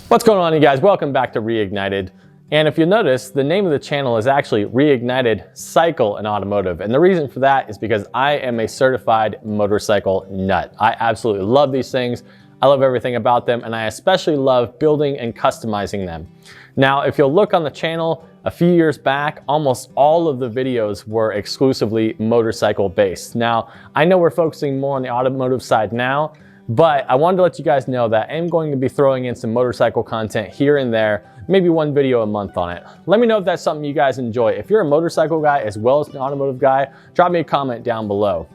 What's going on, you guys? Welcome back to Reignited. And if you notice, the name of the channel is actually Reignited Cycle and Automotive. And the reason for that is because I am a certified motorcycle nut. I absolutely love these things. I love everything about them, and I especially love building and customizing them. Now, if you'll look on the channel, a few years back, almost all of the videos were exclusively motorcycle based. Now, I know we're focusing more on the automotive side now, but I wanted to let you guys know that I'm going to be throwing in some motorcycle content here and there, maybe one video a month on it. Let me know if that's something you guys enjoy. If you're a motorcycle guy as well as an automotive guy, drop me a comment down below.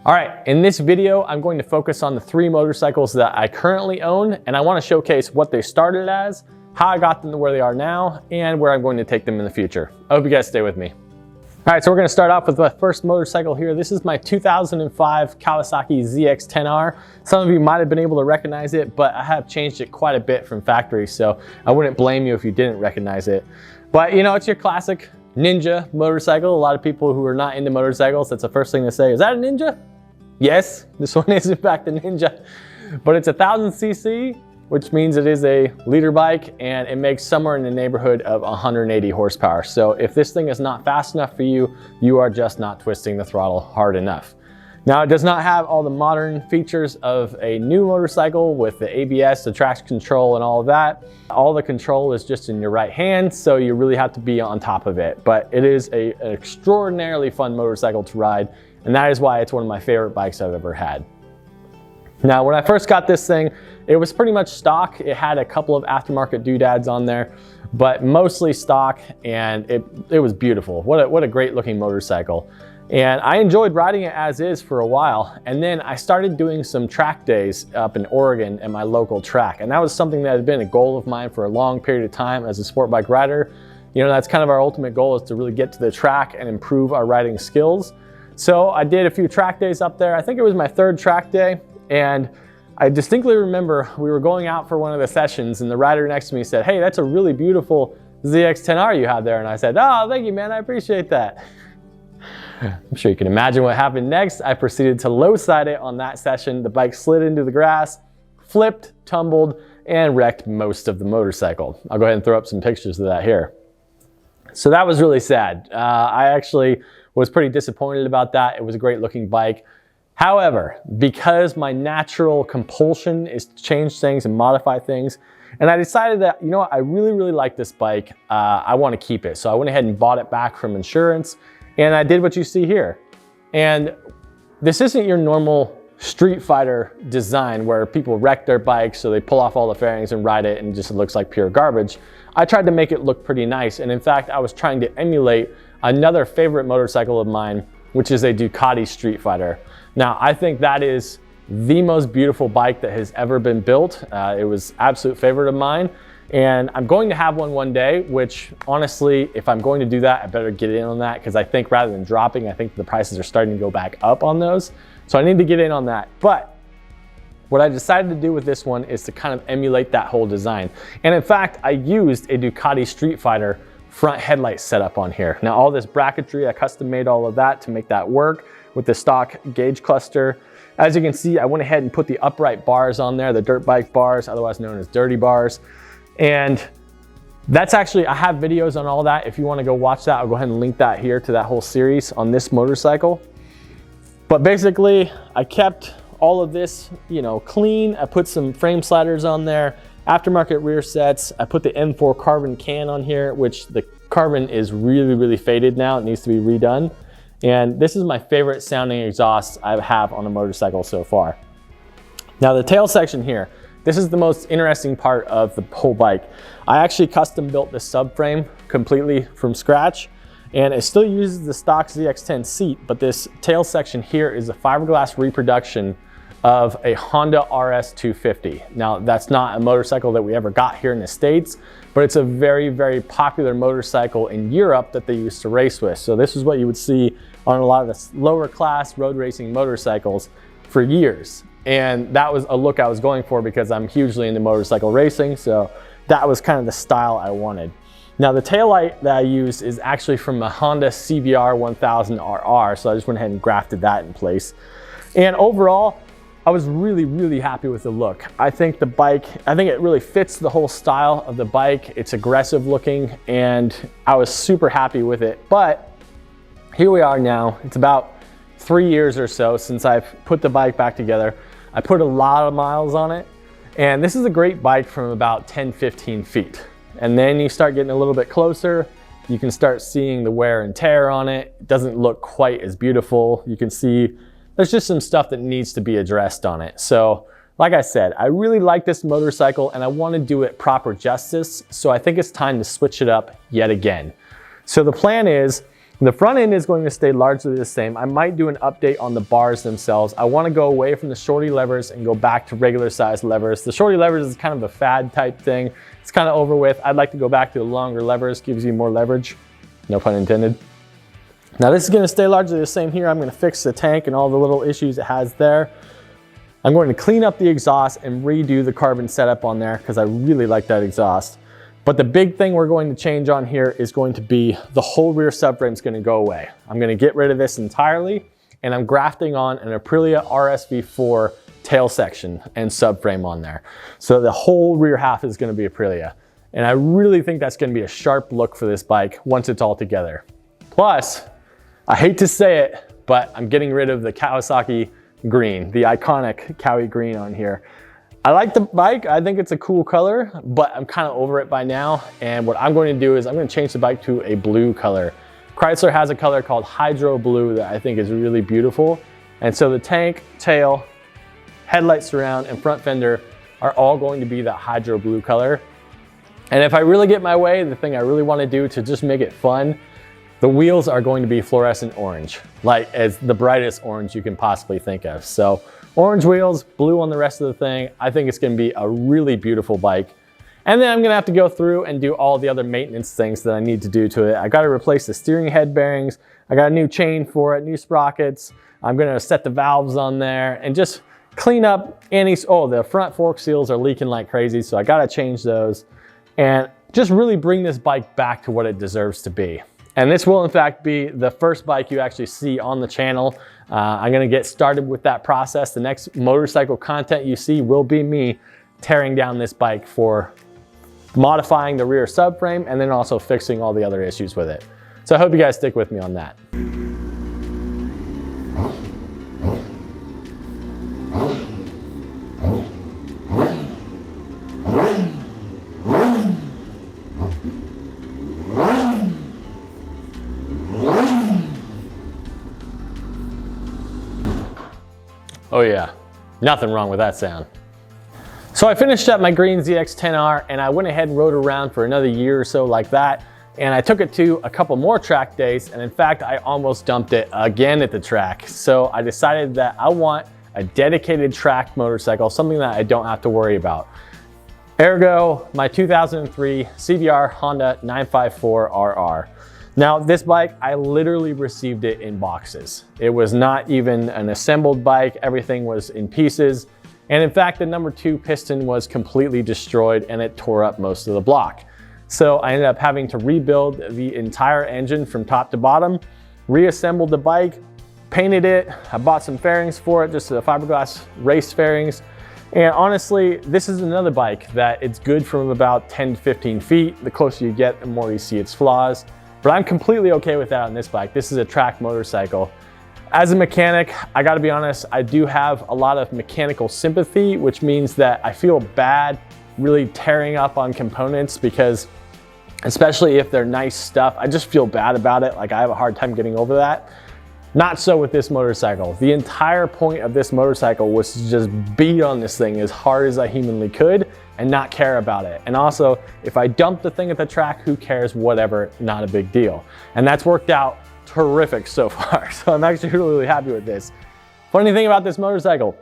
All right, in this video, I'm going to focus on the 3 motorcycles that I currently own, and I want to showcase what they started as, how I got them to where they are now, and where I'm going to take them in the future. I hope you guys stay with me. All right, so we're gonna start off with my first motorcycle here. This is my 2005 Kawasaki ZX10R. Some of you might have been able to recognize it, but I have changed it quite a bit from factory, so I wouldn't blame you if you didn't recognize it. But you know, it's your classic Ninja motorcycle. A lot of people who are not into motorcycles, that's the first thing to say. Is that a Ninja? Yes, this one is in fact a Ninja, but it's 1000cc, which means it is a liter bike, and it makes somewhere in the neighborhood of 180 horsepower. So if this thing is not fast enough for you, you are just not twisting the throttle hard enough. Now, it does not have all the modern features of a new motorcycle with the ABS, the traction control, and all of that. All the control is just in your right hand, so you really have to be on top of it. But it is an extraordinarily fun motorcycle to ride, and that is why it's one of my favorite bikes I've ever had. Now, when I first got this thing, it was pretty much stock. It had a couple of aftermarket doodads on there, but mostly stock, and it was beautiful. What a great looking motorcycle. And I enjoyed riding it as is for a while. And then I started doing some track days up in Oregon at my local track. And that was something that had been a goal of mine for a long period of time as a sport bike rider. You know, that's kind of our ultimate goal, is to really get to the track and improve our riding skills. So I did a few track days up there. I think it was my 3rd track day. And I distinctly remember we were going out for one of the sessions, and the rider next to me said, "Hey, that's a really beautiful ZX10R you have there." And I said, "Oh, thank you, man, I appreciate that." I'm sure you can imagine what happened next. I proceeded to low side it on that session. The bike slid into the grass, flipped, tumbled, and wrecked most of the motorcycle. I'll go ahead and throw up some pictures of that here. So that was really sad. I actually was pretty disappointed about that. It was a great looking bike. However, because my natural compulsion is to change things and modify things, and I decided that, you know what, I really like this bike. I want to keep it. So I went ahead and bought it back from insurance, and I did what you see here. And this isn't your normal Street Fighter design where people wreck their bikes, so they pull off all the fairings and ride it and it just looks like pure garbage. I tried to make it look pretty nice. And in fact, I was trying to emulate another favorite motorcycle of mine, which is a Ducati Street Fighter. Now, I think that is the most beautiful bike that has ever been built. It was an absolute favorite of mine, and I'm going to have one day, which honestly, if I'm going to do that, I better get in on that, because I think rather than dropping, I think the prices are starting to go back up on those. So I need to get in on that. But what I decided to do with this one is to kind of emulate that whole design. And in fact, I used a Ducati Street Fighter front headlight setup on here. Now, all this bracketry, I custom made all of that to make that work with the stock gauge cluster. As you can see, I went ahead and put the upright bars on there, the dirt bike bars, otherwise known as dirty bars. And that's actually, I have videos on all that. If you want to go watch that, I'll go ahead and link that here to that whole series on this motorcycle. But basically, I kept all of this, you know, clean. I put some frame sliders on there, aftermarket rear sets. I put the M4 carbon can on here, which the carbon is really faded now. It needs to be redone. And this is my favorite sounding exhaust I have on a motorcycle so far. Now, the tail section here, this is the most interesting part of the whole bike. I actually custom built this subframe completely from scratch, and it still uses the stock ZX10 seat, but this tail section here is a fiberglass reproduction of a Honda RS 250. Now, that's not a motorcycle that we ever got here in the States, but it's a very popular motorcycle in Europe that they used to race with. So this is what you would see on a lot of the lower class road racing motorcycles for years. And that was a look I was going for because I'm hugely into motorcycle racing. So that was kind of the style I wanted. Now, the taillight that I used is actually from a Honda CBR 1000RR. So I just went ahead and grafted that in place. And overall, I was really happy with the look. I think it really fits the whole style of the bike. It's aggressive looking and I was super happy with it. But here we are now. It's about 3 years or so since I've put the bike back together. I put a lot of miles on it, and this is a great bike from about 10-15 feet. And then you start getting a little bit closer, you can start seeing the wear and tear on it. It doesn't look quite as beautiful. You can see there's just some stuff that needs to be addressed on it. So like I said, I really like this motorcycle and I want to do it proper justice. So I think it's time to switch it up yet again. So the plan is, the front end is going to stay largely the same. I might do an update on the bars themselves. I want to go away from the shorty levers and go back to regular size levers. The shorty levers is kind of a fad type thing. It's kind of over with. I'd like to go back to the longer levers, gives you more leverage. No pun intended. Now this is going to stay largely the same here. I'm going to fix the tank and all the little issues it has there. I'm going to clean up the exhaust and redo the carbon setup on there because I really like that exhaust. But the big thing we're going to change on here is going to be the whole rear subframe is going to go away. I'm going to get rid of this entirely and I'm grafting on an Aprilia RSV4 tail section and subframe on there. So the whole rear half is going to be Aprilia. And I really think that's going to be a sharp look for this bike once it's all together. Plus, I hate to say it, but I'm getting rid of the Kawasaki green, the iconic Kawi green on here. I like the bike, I think it's a cool color, but I'm kind of over it by now. And what I'm going to do is I'm going to change the bike to a blue color. Chrysler has a color called Hydro Blue that I think is really beautiful. And so the tank, tail, headlight surround, and front fender are all going to be that Hydro Blue color. And if I really get my way, the thing I really want to do to just make it fun, the wheels are going to be fluorescent orange, like as the brightest orange you can possibly think of. So orange wheels, blue on the rest of the thing. I think it's going to be a really beautiful bike. And then I'm going to have to go through and do all the other maintenance things that I need to do to it. I got to replace the steering head bearings. I got a new chain for it, new sprockets. I'm going to set the valves on there and just clean up any, oh, the front fork seals are leaking like crazy. So I got to change those and just really bring this bike back to what it deserves to be. And this will in fact be the first bike you actually see on the channel. I'm gonna get started with that process. The next motorcycle content you see will be me tearing down this bike for modifying the rear subframe and then also fixing all the other issues with it. So I hope you guys stick with me on that. Oh yeah, nothing wrong with that sound. So I finished up my green ZX10R and I went ahead and rode around for another year or so like that. And I took it to a couple more track days. And in fact, I almost dumped it again at the track. So I decided that I want a dedicated track motorcycle, something that I don't have to worry about. Ergo, my 2003 CBR Honda 954RR. Now this bike, I literally received it in boxes. It was not even an assembled bike. Everything was in pieces. And in fact, the number 2 piston was completely destroyed and it tore up most of the block. So I ended up having to rebuild the entire engine from top to bottom, reassembled the bike, painted it. I bought some fairings for it, just the fiberglass race fairings. And honestly, this is another bike that it's good from about 10 to 15 feet. The closer you get, the more you see its flaws. But I'm completely okay with that on this bike. This is a track motorcycle. As a mechanic, I gotta be honest, I do have a lot of mechanical sympathy, which means that I feel bad really tearing up on components because especially if they're nice stuff, I just feel bad about it. Like I have a hard time getting over that. Not so with this motorcycle. The entire point of this motorcycle was to just beat on this thing as hard as I humanly could and not care about it. And also, if I dump the thing at the track, who cares, whatever, not a big deal. And that's worked out terrific so far. So I'm actually really happy with this. Funny thing about this motorcycle,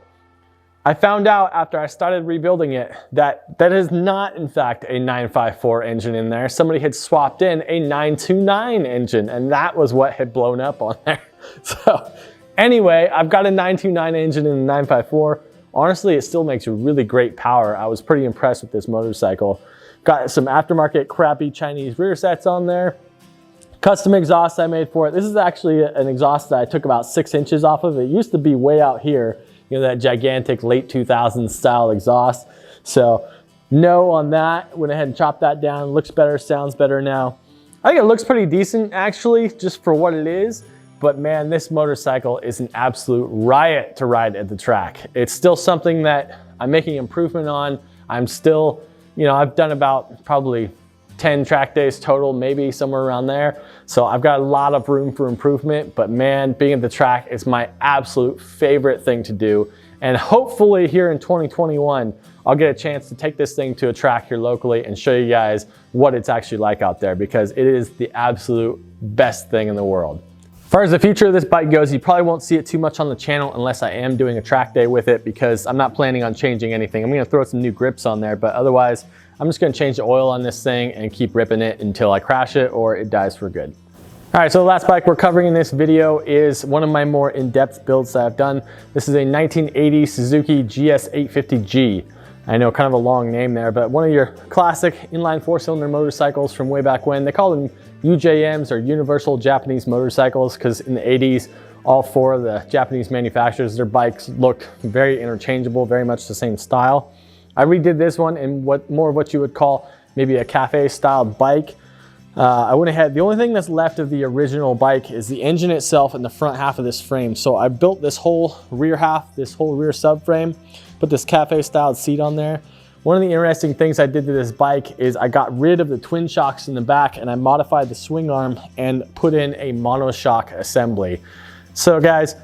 I found out after I started rebuilding it that is not in fact a 954 engine in there. Somebody had swapped in a 929 engine and that was what had blown up on there. So anyway, I've got a 929 engine in the 954. Honestly, it still makes really great power. I was pretty impressed with this motorcycle. Got some aftermarket crappy Chinese rear sets on there. Custom exhaust I made for it. This is actually an exhaust that I took about 6 inches off of. It used to be way out here you know, that gigantic late 2000s style exhaust. So no on that. Went ahead and chopped that down. Looks better, sounds better now. I think it looks pretty decent actually, just for what it is. But man, this motorcycle is an absolute riot to ride at the track. It's still something that I'm making improvement on. I'm still, you know, I've done about probably 10 track days total, maybe somewhere around there. So I've got a lot of room for improvement, but man, being at the track is my absolute favorite thing to do. And hopefully here in 2021, I'll get a chance to take this thing to a track here locally and show you guys what it's actually like out there, because it is the absolute best thing in the world. As far as the future of this bike goes, you probably won't see it too much on the channel unless I am doing a track day with it, because I'm not planning on changing anything. I'm gonna throw some new grips on there, but otherwise, I'm just gonna change the oil on this thing and keep ripping it until I crash it or it dies for good. All right, so the last bike we're covering in this video is one of my more in-depth builds that I've done. This is a 1980 Suzuki GS850G. I know, kind of a long name there, but one of your classic inline four-cylinder motorcycles from way back when. They call them UJMs, or Universal Japanese Motorcycles, because in the 80s, all four of the Japanese manufacturers, their bikes looked very interchangeable, very much the same style. I redid this one in more of what you would call maybe a cafe-styled bike. I went ahead, the only thing that's left of the original bike is the engine itself and the front half of this frame. So I built this whole rear half, this whole rear subframe, put this cafe-styled seat on there. One of the interesting things I did to this bike is I got rid of the twin shocks in the back and I modified the swing arm and put in a monoshock assembly. So guys,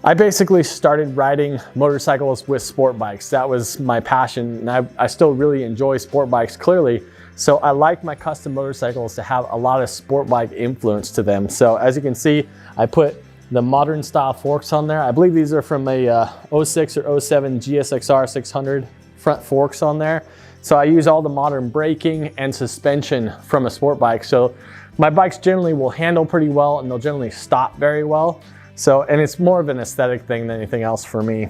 I basically started riding motorcycles with sport bikes. That was my passion, and I still really enjoy sport bikes, clearly. So I like my custom motorcycles to have a lot of sport bike influence to them. So as you can see, I put the modern style forks on there. I believe these are from a 06 or 07 GSXR 600 front forks on there. So I use all the modern braking and suspension from a sport bike. So my bikes generally will handle pretty well and they'll generally stop very well. So, and it's more of an aesthetic thing than anything else for me.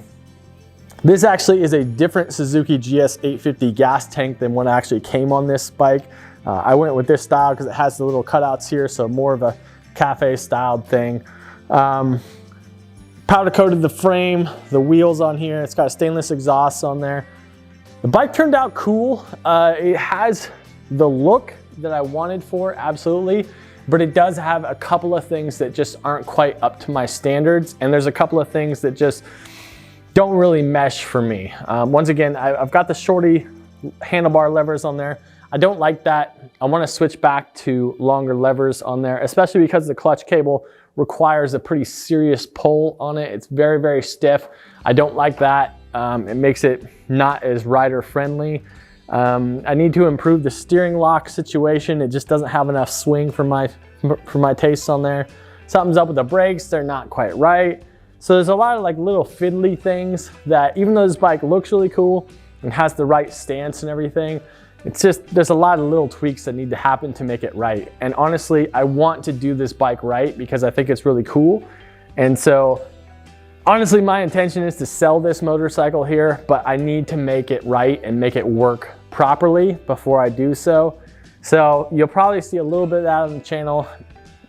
This actually is a different Suzuki GS850 gas tank than what actually came on this bike. I went with this style because it has the little cutouts here, so more of a cafe styled thing. Powder coated the frame, the wheels on here. It's got a stainless exhaust on there. The bike turned out cool. It has the look that I wanted for, absolutely, but it does have a couple of things that just aren't quite up to my standards, and there's a couple of things that just don't really mesh for me. Once again, I've got the shorty handlebar levers on there. I don't like that. I want to switch back to longer levers on there, especially because the clutch cable requires a pretty serious pull on it. It's very, very stiff. I don't like that. It makes it not as rider friendly. I need to improve the steering lock situation. It just doesn't have enough swing for my tastes on there. Something's up with the brakes. They're not quite right. So there's a lot of like little fiddly things that, even though this bike looks really cool and has the right stance and everything, it's just, there's a lot of little tweaks that need to happen to make it right. And honestly, I want to do this bike right because I think it's really cool. And so honestly, my intention is to sell this motorcycle here, but I need to make it right and make it work properly before I do so. So you'll probably see a little bit of that on the channel,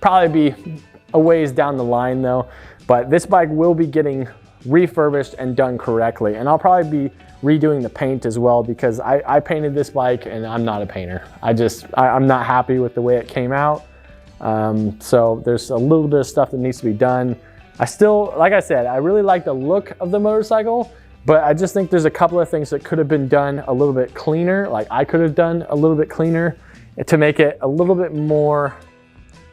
probably be a ways down the line though. But this bike will be getting refurbished and done correctly. And I'll probably be redoing the paint as well, because I painted this bike and I'm not a painter. I'm not happy with the way it came out. So there's a little bit of stuff that needs to be done. I still, like I said, I really like the look of the motorcycle, but I just think there's a couple of things that could have been done a little bit cleaner. Like I could have done a little bit cleaner to make it a little bit more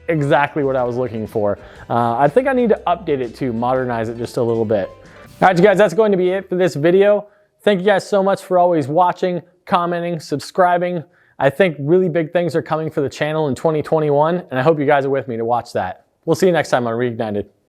exactly what I was looking for. I think I need to update it to modernize it just a little bit. All right, you guys, that's going to be it for this video. Thank you guys so much for always watching, commenting, subscribing. I think really big things are coming for the channel in 2021, and I hope you guys are with me to watch that. We'll see you next time on Reignited.